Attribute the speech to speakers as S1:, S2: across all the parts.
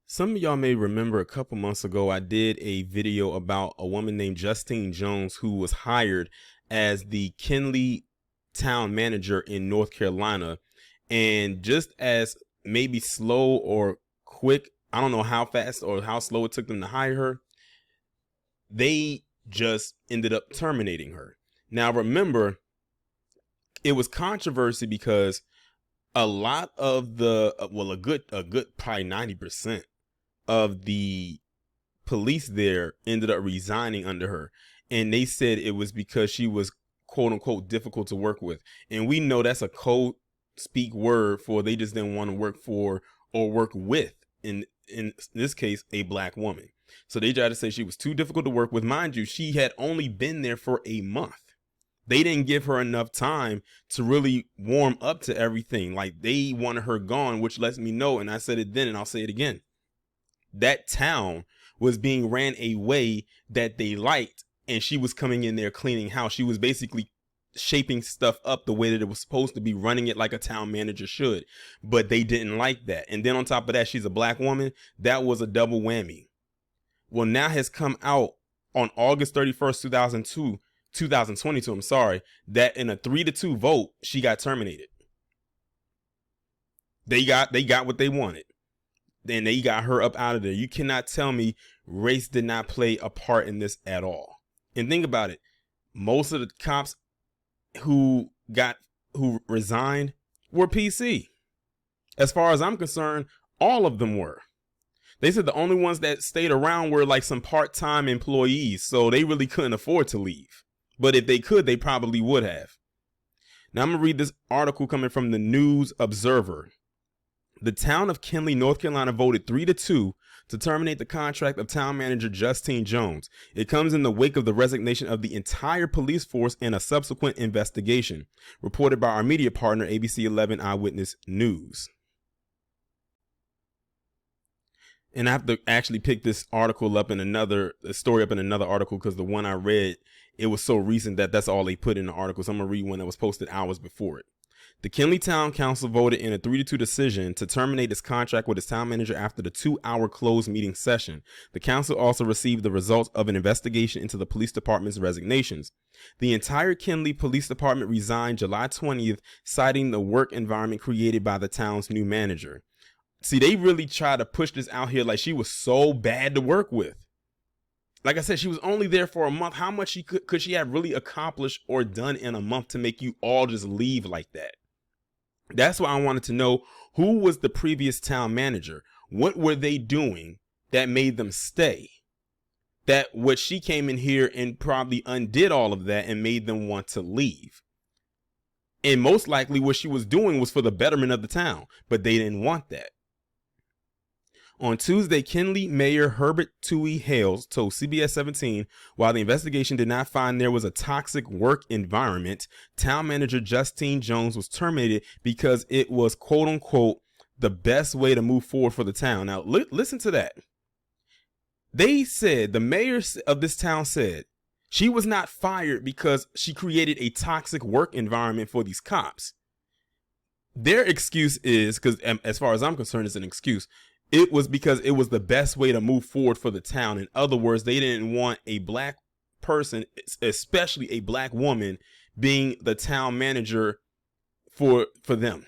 S1: Some of y'all may remember a couple months ago, I did a video about a woman named Justine Jones who was hired as the Kinley town manager in North Carolina. And just as maybe slow or quick, I don't know how fast or how slow it took them to hire her, they just ended up terminating her. Now, remember, it was controversy because a lot of a good probably 90% of the police there ended up resigning under her. And they said it was because she was quote unquote difficult to work with. And we know that's a code speak word for they just didn't want to work for or work with, in this case, a black woman. So they tried to say she was too difficult to work with. Mind you, she had only been there for a month. They didn't give her enough time to really warm up to everything. Like, they wanted her gone, which lets me know, and I said it then and I'll say it again, that town was being ran a way that they liked, and she was coming in there cleaning house. She was basically shaping stuff up the way that it was supposed to be, running it like a town manager should, but they didn't like that. And then on top of that, she's a black woman. That was a double whammy. Well, now has come out on August 31st, 2022, I'm sorry, that in a 3-2 vote, she got terminated. They got what they wanted. Then they got her up out of there. You cannot tell me race did not play a part in this at all. And think about it. Most of the cops who resigned were PC. As far as I'm concerned, all of them were. They said the only ones that stayed around were like some part-time employees, so they really couldn't afford to leave. But if they could, they probably would have. Now I'm going to read this article coming from the News Observer. The town of Kinley, North Carolina voted 3-2 to terminate the contract of town manager Justine Jones. It comes in the wake of the resignation of the entire police force and a subsequent investigation, reported by our media partner, ABC 11 Eyewitness News. And I have to actually pick this article up in another story up in another article, because the one I read, it was so recent that that's all they put in the article. So I'm going to read one that was posted hours before it. The Kinley Town Council voted in a 3-2 decision to terminate its contract with its town manager after the 2-hour closed meeting session. The council also received the results of an investigation into the police department's resignations. The entire Kinley Police Department resigned July 20th, citing the work environment created by the town's new manager. See, they really tried to push this out here like she was so bad to work with. Like I said, she was only there for a month. How much could she have really accomplished or done in a month to make you all just leave like that? That's why I wanted to know, who was the previous town manager? What were they doing that made them stay? That what she came in here and probably undid all of that and made them want to leave. And most likely what she was doing was for the betterment of the town, but they didn't want that. On Tuesday, Kinley Mayor Herbert Toohey Hales told CBS 17, while the investigation did not find there was a toxic work environment, town manager Justine Jones was terminated because it was, quote unquote, the best way to move forward for the town. Now, listen to that. They said, the mayor of this town said, she was not fired because she created a toxic work environment for these cops. Their excuse is, because as far as I'm concerned, it's an excuse, it was because it was the best way to move forward for the town. In other words, they didn't want a black person, especially a black woman, being the town manager for them.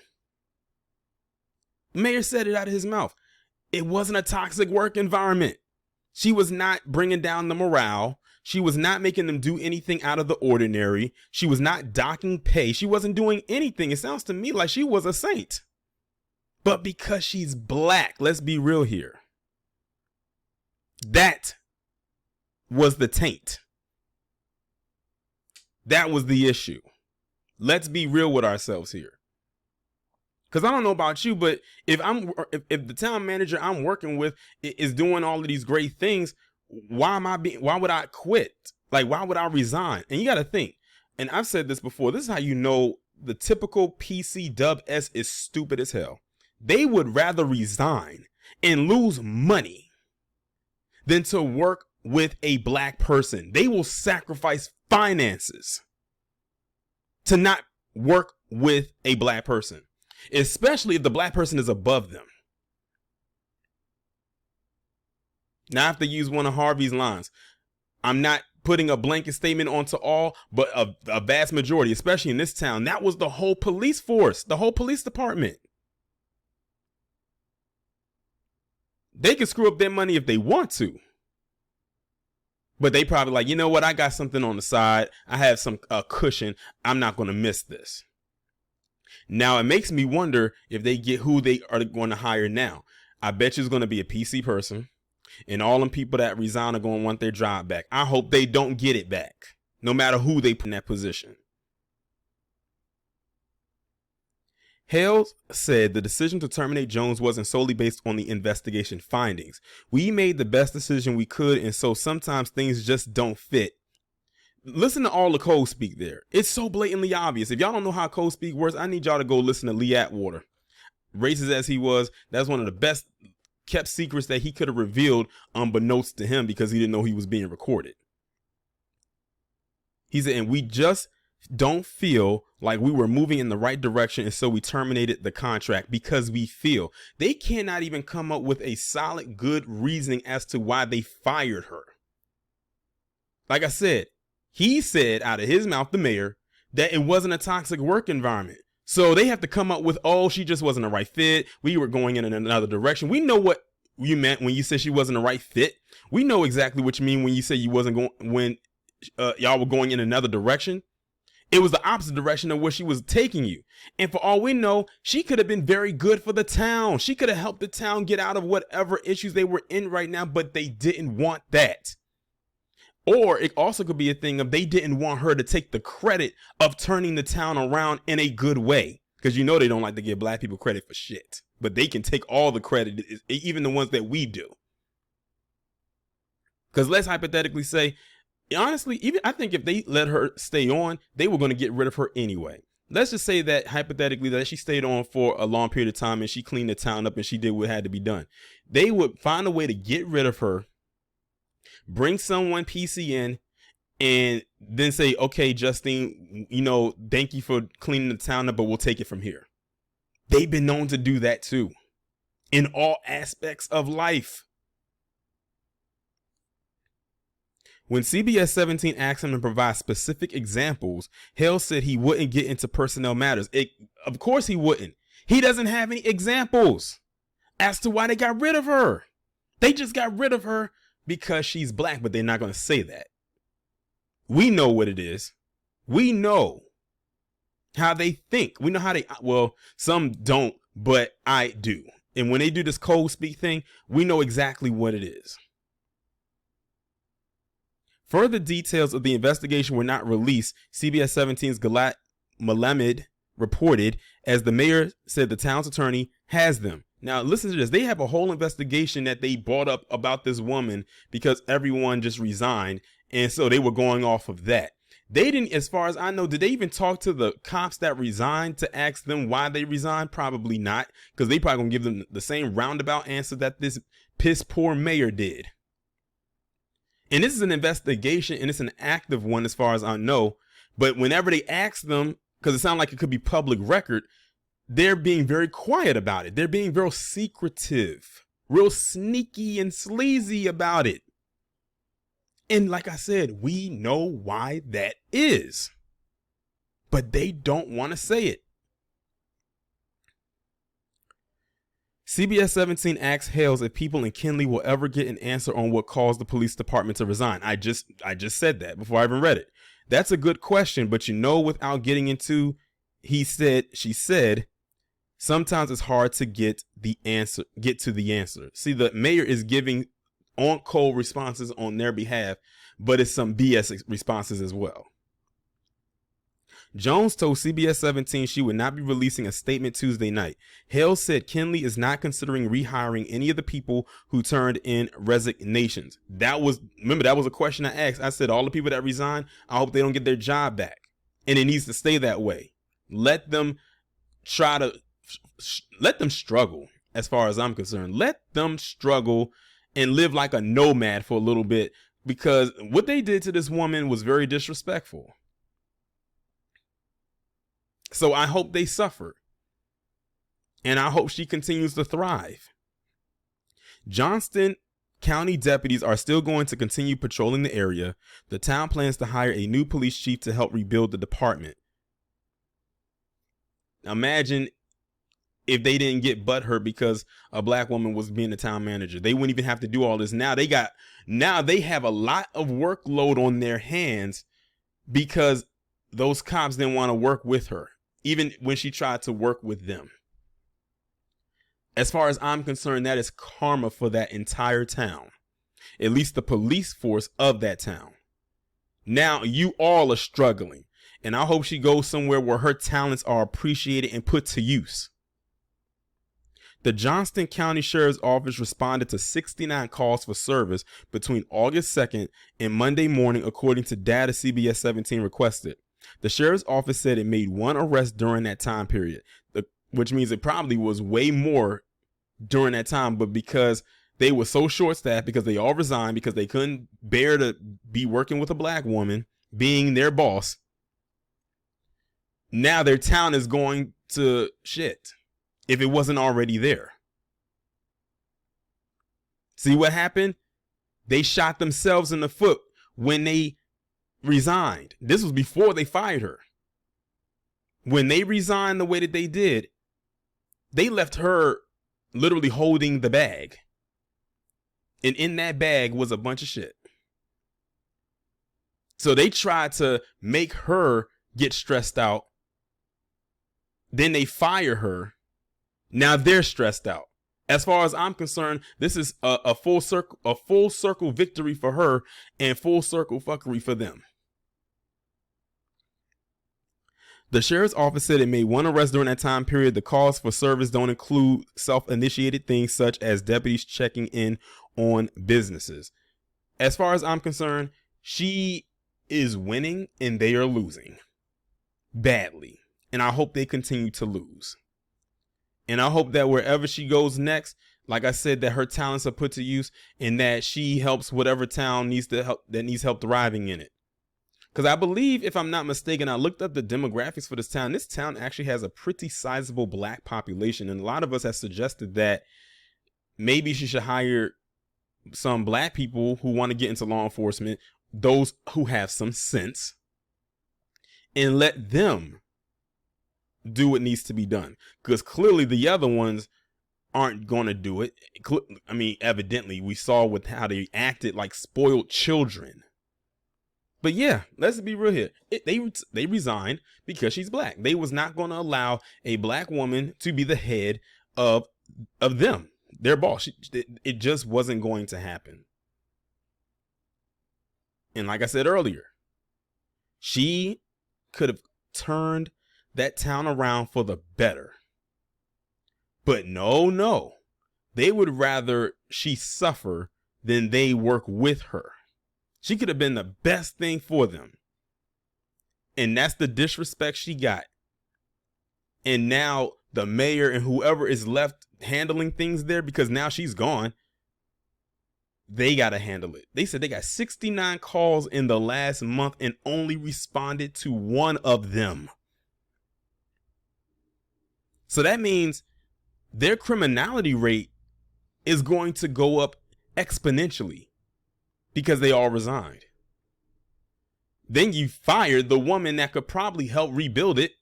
S1: The mayor said it out of his mouth. It wasn't a toxic work environment. She was not bringing down the morale. She was not making them do anything out of the ordinary. She was not docking pay. She wasn't doing anything. It sounds to me like she was a saint. But because she's black, let's be real here. That was the taint. That was the issue. Let's be real with ourselves here. Because I don't know about you, but if the town manager I'm working with is doing all of these great things, why would I quit? Like, why would I resign? And you got to think, and I've said this before, this is how you know the typical PC dub S is stupid as hell. They would rather resign and lose money than to work with a black person. They will sacrifice finances to not work with a black person, especially if the black person is above them. Now I have to use one of Harvey's lines. I'm not putting a blanket statement onto all, but a vast majority, especially in this town. That was the whole police force, the whole police department. They can screw up their money if they want to. But they probably like, you know what? I got something on the side. I have some cushion. I'm not going to miss this. Now, it makes me wonder if they get who they are going to hire now. I bet you it's going to be a PC person. And all them people that resign are going to want their job back. I hope they don't get it back, no matter who they put in that position. Hales said the decision to terminate Jones wasn't solely based on the investigation findings. We made the best decision we could, and so sometimes things just don't fit. Listen to all the code speak there. It's so blatantly obvious. If y'all don't know how code speak works, I need y'all to go listen to Lee Atwater. Racist as he was, that's one of the best kept secrets that he could have revealed unbeknownst to him because he didn't know he was being recorded. He said, and we just don't feel like we were moving in the right direction, and so we terminated the contract because we feel. They cannot even come up with a solid, good reasoning as to why they fired her. Like I said, he said out of his mouth, the mayor, that it wasn't a toxic work environment. So they have to come up with, oh, she just wasn't a right fit. We were going in another direction. We know what you meant when you said she wasn't a right fit. We know exactly what you mean when you say you wasn't going, when y'all were going in another direction. It was the opposite direction of where she was taking you. And for all we know, she could have been very good for the town. She could have helped the town get out of whatever issues they were in right now, but they didn't want that. Or it also could be a thing of they didn't want her to take the credit of turning the town around in a good way. Because you know they don't like to give black people credit for shit. But they can take all the credit, even the ones that we do. Because let's hypothetically say, honestly, even I think if they let her stay on, they were going to get rid of her anyway. Let's just say that hypothetically that she stayed on for a long period of time and she cleaned the town up and she did what had to be done. They would find a way to get rid of her, bring someone PC in, and then say, okay, Justine, you know, thank you for cleaning the town up, but we'll take it from here. They've been known to do that too, in all aspects of life. When CBS 17 asked him to provide specific examples, Hale said he wouldn't get into personnel matters. Of course he wouldn't. He doesn't have any examples as to why they got rid of her. They just got rid of her because she's black, but they're not going to say that. We know what it is. We know how they think. We know how they, well, some don't, but I do. And when they do this cold speak thing, we know exactly what it is. Further details of the investigation were not released, CBS 17's Galat Malamed reported, as the mayor said the town's attorney has them. Now, listen to this. They have a whole investigation that they brought up about this woman because everyone just resigned. And so they were going off of that. They didn't, as far as I know, did they even talk to the cops that resigned to ask them why they resigned? Probably not, because they probably gonna give them the same roundabout answer that this piss poor mayor did. And this is an investigation, and it's an active one as far as I know. But whenever they ask them, because it sounds like it could be public record, they're being very quiet about it. They're being real secretive, real sneaky and sleazy about it. And like I said, we know why that is. But they don't want to say it. CBS 17 asks Hales if people in Kinley will ever get an answer on what caused the police department to resign. I just said that before I even read it. That's a good question, but you know, without getting into, he said, she said, sometimes it's hard to get to the answer. See, the mayor is giving on call responses on their behalf, but it's some BS responses as well. Jones told CBS 17 she would not be releasing a statement Tuesday night. Hale said Kinley is not considering rehiring any of the people who turned in resignations. That was a question I asked. I said, all the people that resigned, I hope they don't get their job back. And it needs to stay that way. Let them struggle, as far as I'm concerned. Let them struggle and live like a nomad for a little bit, because what they did to this woman was very disrespectful. So I hope they suffer. And I hope she continues to thrive. Johnston County deputies are still going to continue patrolling the area. The town plans to hire a new police chief to help rebuild the department. Imagine if they didn't get butthurt because a black woman was being the town manager. They wouldn't even have to do all this. Now they have a lot of workload on their hands because those cops didn't want to work with her, even when she tried to work with them. As far as I'm concerned, that is karma for that entire town, at least the police force of that town. Now you all are struggling, and I hope she goes somewhere where her talents are appreciated and put to use. The Johnston County Sheriff's Office responded to 69 calls for service between August 2nd and Monday morning, according to data CBS 17 requested. The Sheriff's Office said it made one arrest during that time period, which means it probably was way more during that time, but because they were so short-staffed, because they all resigned, because they couldn't bear to be working with a black woman, being their boss, now their town is going to shit if it wasn't already there. See what happened? They shot themselves in the foot when they resigned. This was before they fired her. When they resigned the way that they did, they left her literally holding the bag. And in that bag was a bunch of shit. So they tried to make her get stressed out. Then they fire her. Now they're stressed out. As far as I'm concerned, this is a full circle victory for her and full circle fuckery for them. The sheriff's office said it made one arrest during that time period. The calls for service don't include self-initiated things such as deputies checking in on businesses. As far as I'm concerned, she is winning and they are losing badly. And I hope they continue to lose. And I hope that wherever she goes next, like I said, that her talents are put to use and that she helps whatever town needs help thriving in it. Because I believe, if I'm not mistaken, I looked up the demographics for this town. This town actually has a pretty sizable black population. And a lot of us have suggested that maybe she should hire some black people who want to get into law enforcement, those who have some sense, and let them do what needs to be done. Because clearly the other ones aren't going to do it. I mean, evidently, we saw with how they acted like spoiled children. But yeah, let's be real here. They resigned because she's black. They was not going to allow a black woman to be the head of them, their boss. It just wasn't going to happen. And like I said earlier, she could have turned that town around for the better. But no. They would rather she suffer than they work with her. She could have been the best thing for them. And that's the disrespect she got. And now the mayor and whoever is left handling things there, because now she's gone, they got to handle it. They said they got 69 calls in the last month and only responded to one of them. So that means their criminality rate is going to go up exponentially. Because they all resigned. Then you fired the woman that could probably help rebuild it.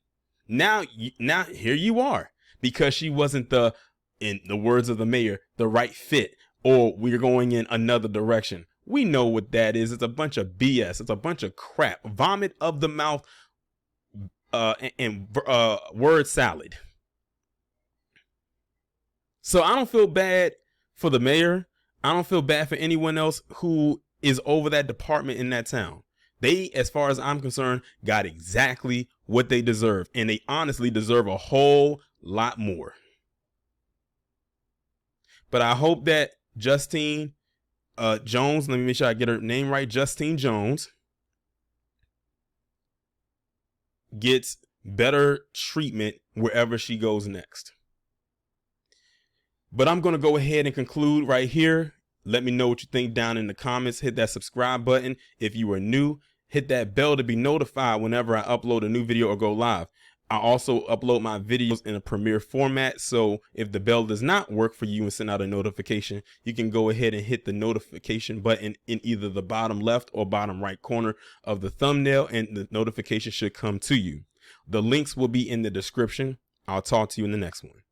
S1: Now here you are. Because she wasn't in the words of the mayor, the right fit. Or we're going in another direction. We know what that is. It's a bunch of BS. It's a bunch of crap. Vomit of the mouth and word salad. So I don't feel bad for the mayor. I don't feel bad for anyone else who is over that department in that town. They, as far as I'm concerned, got exactly what they deserve. And they honestly deserve a whole lot more. But I hope that Justine Jones, let me make sure I get her name right, Justine Jones, gets better treatment wherever she goes next. But I'm going to go ahead and conclude right here. Let me know what you think down in the comments. Hit that subscribe button. If you are new, hit that bell to be notified whenever I upload a new video or go live. I also upload my videos in a Premiere format. So if the bell does not work for you and send out a notification, you can go ahead and hit the notification button in either the bottom left or bottom right corner of the thumbnail, and the notification should come to you. The links will be in the description. I'll talk to you in the next one.